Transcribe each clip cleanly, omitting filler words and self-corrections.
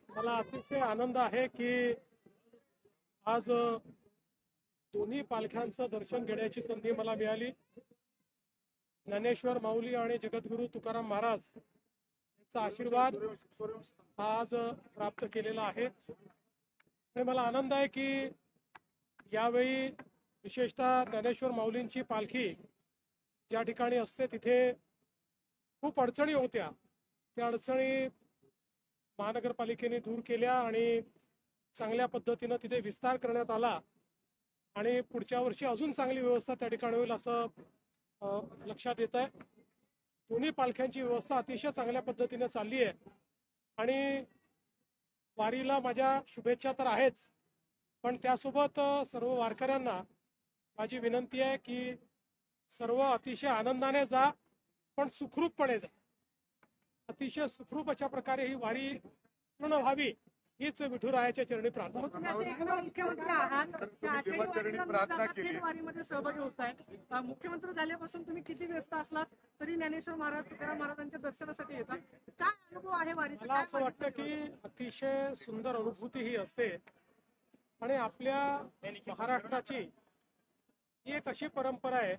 मला अतिशय आनंद आहे की आज दोन्ही पालख्यांचं दर्शन घेण्याची संधी मला मिळाली. ज्ञानेश्वर माऊली आणि जगद्गुरू तुकाराम महाराज यांचा आशीर्वाद आज प्राप्त केलेला आहे. आणि मला आनंद आहे की यावेळी विशेषतः ज्ञानेश्वर माऊलींची पालखी ज्या ठिकाणी असते तिथे खूप अडचणी होत्या. त्या अडचणी महानगरपालिकेने दूर केल्या आणि चांगल्या पद्धतीनं तिथे विस्तार करण्यात आला आणि पुढच्या वर्षी अजून चांगली व्यवस्था त्या ठिकाणी होईल असं लक्षात येत आहे. दोन्ही पालख्यांची व्यवस्था अतिशय चांगल्या पद्धतीने चालली आहे आणि वारीला माझ्या शुभेच्छा तर आहेच, पण त्यासोबत सर्व वारकऱ्यांना माझी विनंती आहे की सर्व अतिशय आनंदाने जा, पण सुखरूपपणे जा. अतिशय सुखरूप अशा प्रकारे ही वारी पूर्ण व्हावी हीच विठुरायाच्या चरणी प्रार्थना. मुख्यमंत्री आहात, प्रार्थना केली वारीमध्ये सहभागी होत आहे. मुख्यमंत्री झाल्यापासून तुम्ही किती व्यस्त असलात तरी ज्ञानेश्वर महाराज तुकाराम महाराजांच्या दर्शनासाठी येतात. काय अनुभव आहे वारीचा? मला असं वाटतं की अतिशय सुंदर अनुभूती ही असते आणि आपल्या महाराष्ट्राची ही एक अशी परंपरा आहे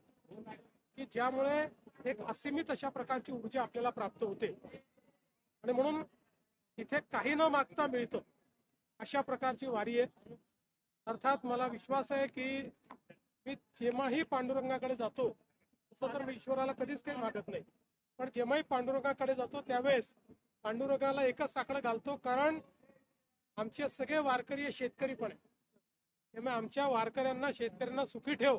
की ज्यामुळे एक असीमित अशा प्रकारची ऊर्जा आपल्याला प्राप्त होते आणि म्हणून इथे काही न मागता मिळतं अशा प्रकारची वारी आहे. अर्थात मला विश्वास आहे की मी जेव्हाही पांडुरंगाकडे जातो तसं तर मी ईश्वराला कधीच काही मागत नाही, पण जेव्हाही पांडुरंगाकडे जातो त्यावेळेस पांडुरंगाला एकच साकडं घालतो, कारण आमचे सगळे वारकरी शेतकरी पण आहे. त्यामुळे आमच्या वारकऱ्यांना शेतकऱ्यांना सुखी ठेव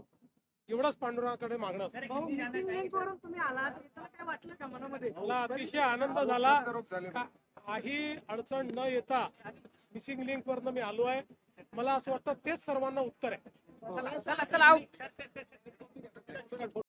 एवढंच पांडुरंगाकडे मागणं असतं. तुम्ही आलात, काय वाटलं का मनामध्ये? मला अतिशय आनंद झाला. काही अडचण न येता मिसिंग लिंक वरनं मी आलो आहे. मला असं वाटतं तेच सर्वांना उत्तर आहे. चला